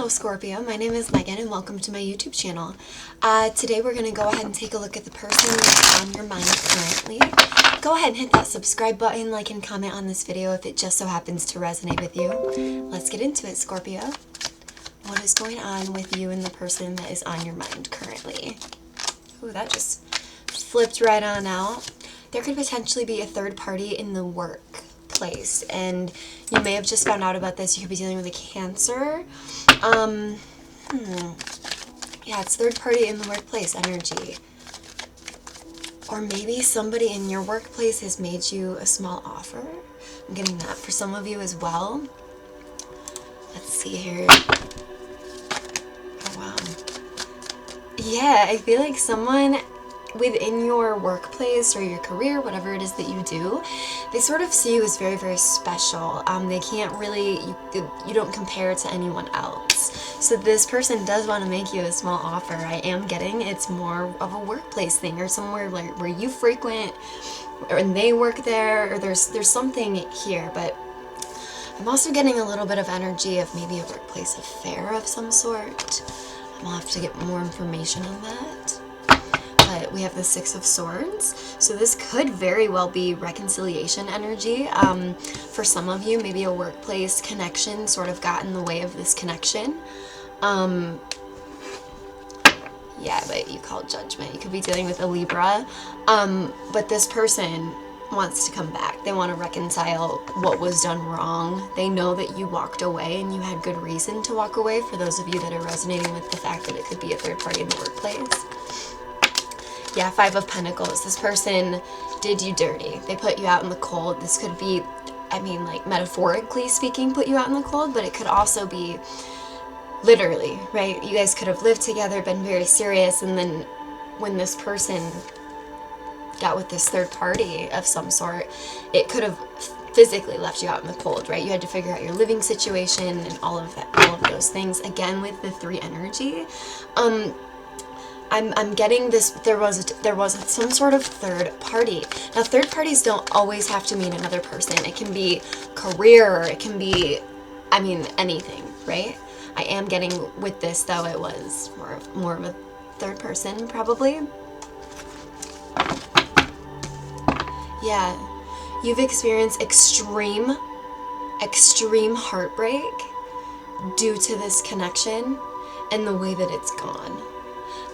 Hello Scorpio, my name is Megan and welcome to my YouTube channel. Today we're going to go ahead and take a look at the person that's on your mind currently. Go ahead and hit that subscribe button, like and comment on this video if it just so happens to resonate with you. Let's get into it, Scorpio. What is going on with you and the person that is on your mind currently? Ooh, that just flipped right on out. There could potentially be a third party in the workplace, and you may have just found out about this. You could be dealing with a Cancer. Yeah, it's third party in the workplace energy. Or maybe somebody in your workplace has made you a small offer. I'm getting that for some of you as well. Let's see here. Oh, wow. Yeah, I feel like someone within your workplace or your career, whatever it is that you do, they sort of see you as very, very special. They can't really, you don't compare to anyone else. So this person does want to make you a small offer. I am getting it's more of a workplace thing, or somewhere like where you frequent, and they work there, or there's something here. But I'm also getting a little bit of energy of maybe a workplace affair of some sort. I'll have to get more information on that. But we have the Six of Swords, so this could very well be reconciliation energy. For some of you, maybe a workplace connection sort of got in the way of this connection. Yeah, but you call judgment. You could be dealing with a Libra, but this person wants to come back. They want to reconcile what was done wrong. They know that you walked away and you had good reason to walk away, for those of you that are resonating with the fact that it could be a third party in the workplace. Yeah, Five of Pentacles. This person did you dirty. They put you out in the cold. This could be, I mean, like metaphorically speaking, put you out in the cold, but it could also be literally, right? You guys could have lived together, been very serious, and then when this person got with this third party of some sort, it could have physically left you out in the cold, right? You had to figure out your living situation and all of that, all of those things. Again, with the 3 energy, I'm getting this, there was some sort of third party. Now, third parties don't always have to mean another person. It can be career, it can be, I mean, anything, right? I am getting with this, though, it was more of a third person, probably. Yeah, you've experienced extreme heartbreak due to this connection and the way that it's gone.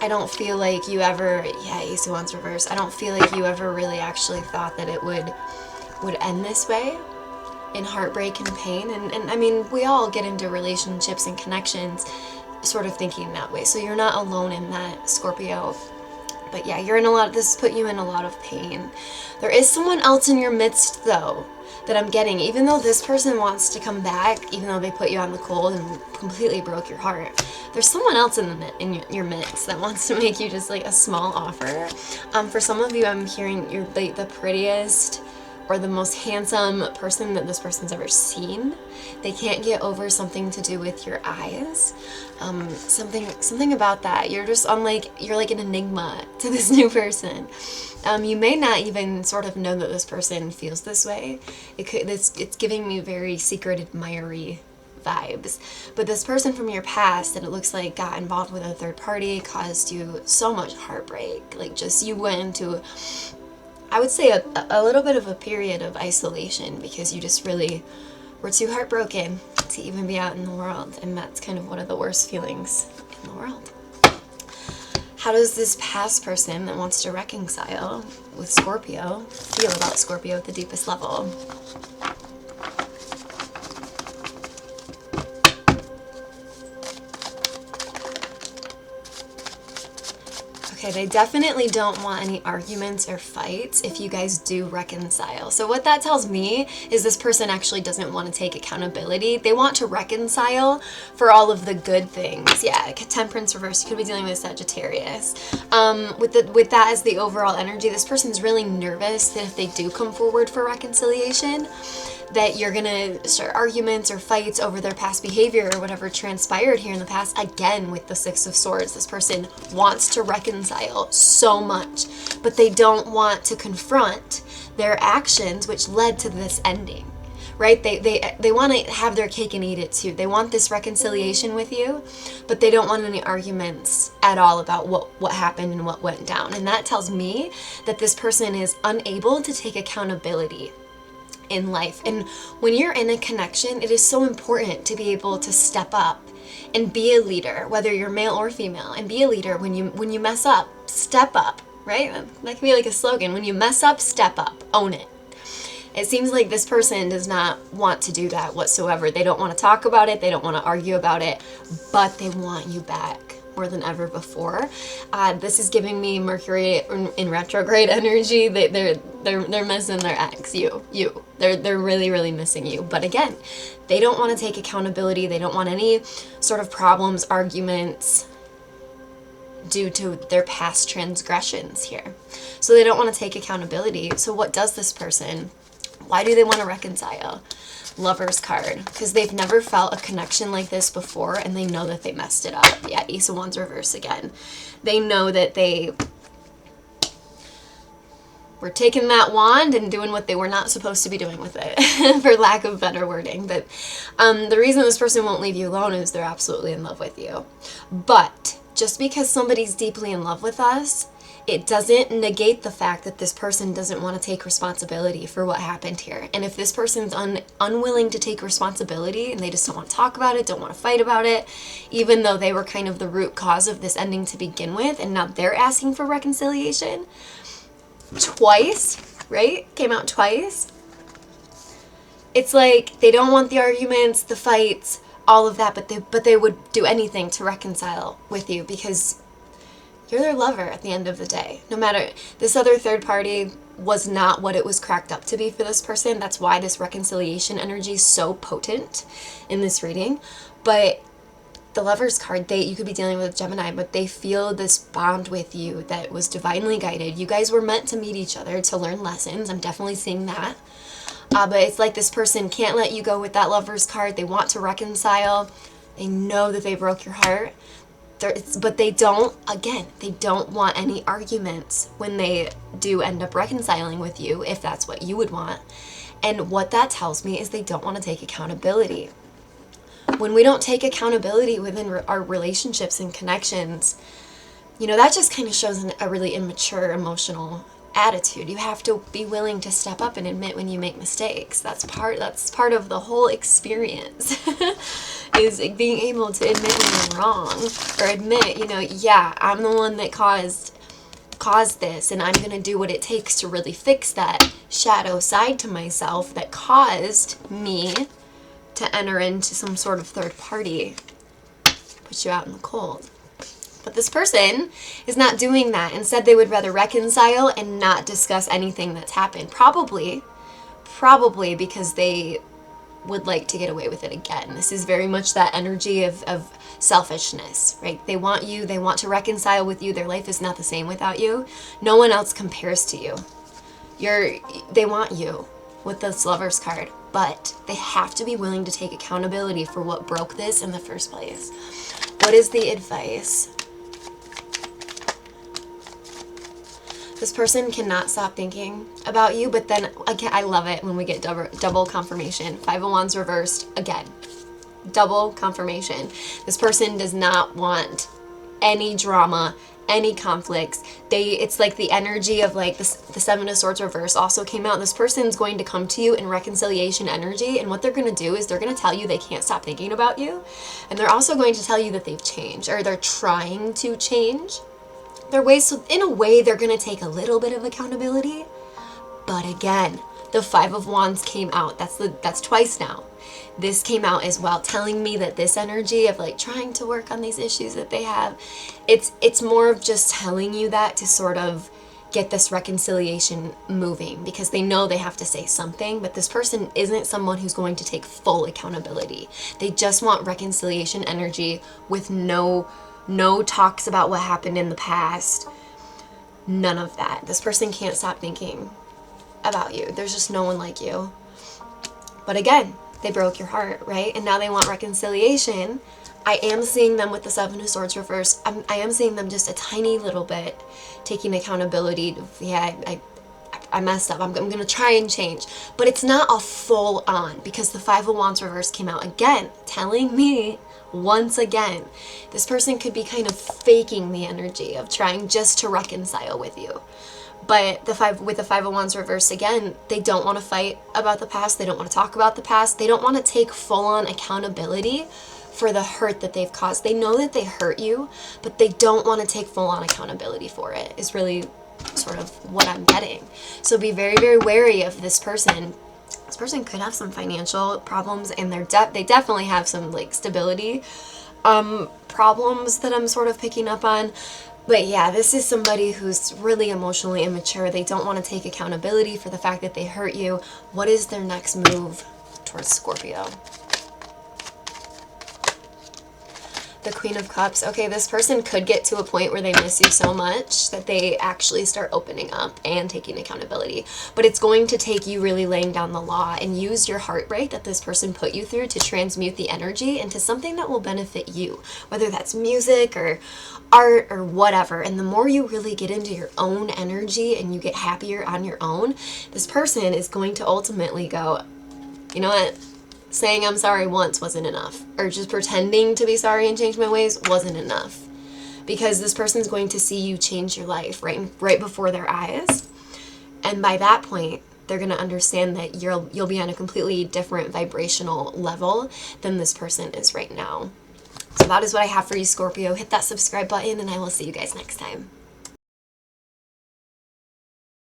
I don't feel like you ever, yeah, Ace of Wands reverse, I don't feel like you ever really actually thought that it would end this way, in heartbreak and pain. And I mean, we all get into relationships and connections sort of thinking that way. So you're not alone in that, Scorpio. But yeah, you're in a lot, this put you in a lot of pain. There is someone else in your midst, though, that I'm getting. Even though this person wants to come back, even though they put you on the cold and completely broke your heart, there's someone else in your midst that wants to make you just like a small offer. For some of you, I'm hearing you're like the prettiest or the most handsome person that this person's ever seen. They can't get over something to do with your eyes. Something about that. You're just you're like an enigma to this new person. You may not even sort of know that this person feels this way. It's giving me very secret admirer vibes. But this person from your past that it looks like got involved with a third party caused you so much heartbreak. Like, just you went into, I would say, a little bit of a period of isolation because you just really were too heartbroken to even be out in the world. And that's kind of one of the worst feelings in the world. How does this past person that wants to reconcile with Scorpio feel about Scorpio at the deepest level? Okay, they definitely don't want any arguments or fights if you guys do reconcile. So what that tells me is this person actually doesn't want to take accountability. They want to reconcile for all of the good things. Yeah, Temperance reverse, you could be dealing with Sagittarius. With that as the overall energy, this person's really nervous that if they do come forward for reconciliation, that you're gonna start arguments or fights over their past behavior or whatever transpired here in the past. Again, with the Six of Swords, this person wants to reconcile so much, but they don't want to confront their actions which led to this ending, right? They want to have their cake and eat it too. They want this reconciliation with you, but they don't want any arguments at all about what happened and what went down. And that tells me that this person is unable to take accountability in life. And when you're in a connection, it is so important to be able to step up and be a leader, whether you're male or female, and be a leader. When you mess up, step up, right? That can be like a slogan. When you mess up, step up, own it. It seems like this person does not want to do that whatsoever. They don't want to talk about it. They don't want to argue about it, but they want you back more than ever before. This is giving me Mercury in retrograde energy. They're missing their ex. You. They're really, really missing you. But again, they don't want to take accountability. They don't want any sort of problems, arguments due to their past transgressions here. So they don't want to take accountability. So what does this person? Why do they want to reconcile? Lover's card, because they've never felt a connection like this before, and they know that they messed it up. Yeah, Ace of Wands reverse again. They know that they were taking that wand and doing what they were not supposed to be doing with it, for lack of better wording. But the reason this person won't leave you alone is they're absolutely in love with you. But just because somebody's deeply in love with us, it doesn't negate the fact that this person doesn't want to take responsibility for what happened here. And if this person's unwilling to take responsibility and they just don't want to talk about it, don't want to fight about it, even though they were kind of the root cause of this ending to begin with, and now they're asking for reconciliation twice, right? Came out twice. It's like they don't want the arguments, the fights, all of that, but they would do anything to reconcile with you because you're their lover at the end of the day. No matter, this other third party was not what it was cracked up to be for this person. That's why this reconciliation energy is so potent in this reading. But the Lover's card, you could be dealing with Gemini, but they feel this bond with you that was divinely guided. You guys were meant to meet each other to learn lessons. I'm definitely seeing that. But it's like this person can't let you go with that Lover's card. They want to reconcile. They know that they broke your heart. But they don't want any arguments when they do end up reconciling with you, if that's what you would want. And what that tells me is they don't want to take accountability. When we don't take accountability within our relationships and connections, that just kind of shows a really immature emotional attitude. You have to be willing to step up and admit when you make mistakes. That's part of the whole experience. Is being able to admit when you're wrong, or admit, yeah, I'm the one that caused this, and I'm going to do what it takes to really fix that shadow side to myself that caused me to enter into some sort of third party, put you out in the cold. But this person is not doing that. Instead, they would rather reconcile and not discuss anything that's happened. Probably because they would like to get away with it again. This is very much that energy of selfishness, right? They want you, they want to reconcile with you. Their life is not the same without you. No one else compares to you. They want you with this Lover's card, but they have to be willing to take accountability for what broke this in the first place. What is the advice? This person cannot stop thinking about you, but then again, I love it when we get double confirmation. Five of Wands reversed again. Double confirmation. This person does not want any drama, any conflicts. It's like the energy of like the Seven of Swords reverse also came out. This person's going to come to you in reconciliation energy, and what they're going to do is they're going to tell you they can't stop thinking about you, and they're also going to tell you that they've changed, or they're trying to change their ways. So in a way, they're going to take a little bit of accountability. But again, the Five of Wands came out. That's twice now. This came out as well, telling me that this energy of like trying to work on these issues that they have, it's more of just telling you that to sort of get this reconciliation moving, because they know they have to say something, but this person isn't someone who's going to take full accountability. They just want reconciliation energy with no talks about what happened in the past. None of that. This person can't stop thinking about you. There's just no one like you. But again, they broke your heart, right? And now they want reconciliation. I am seeing them with the Seven of Swords reverse. I am seeing them just a tiny little bit taking accountability. Yeah, I I messed up. I'm going to try and change. But it's not a full on, because the Five of Wands reverse came out again, telling me once again, this person could be kind of faking the energy of trying just to reconcile with you. But with the Five of Wands reverse again, they don't want to fight about the past. They don't want to talk about the past. They don't want to take full-on accountability for the hurt that they've caused. They know that they hurt you, but they don't want to take full-on accountability for it, is really sort of what I'm getting. So be very, very wary of this person. This person could have some financial problems, and they definitely have some like stability problems that I'm sort of picking up on. But yeah, this is somebody who's really emotionally immature. They don't want to take accountability for the fact that they hurt you. What is their next move towards Scorpio? The Queen of Cups. Okay, this person could get to a point where they miss you so much that they actually start opening up and taking accountability. But it's going to take you really laying down the law and use your heartbreak that this person put you through to transmute the energy into something that will benefit you, whether that's music or art or whatever. And the more you really get into your own energy and you get happier on your own, this person is going to ultimately go, you know what? Saying I'm sorry once wasn't enough, or just pretending to be sorry and change my ways wasn't enough, because this person's going to see you change your life right before their eyes, and by that point they're going to understand that you'll be on a completely different vibrational level than this person is right now. So that is what I have for you, Scorpio. Hit that subscribe button, and I will see you guys next time.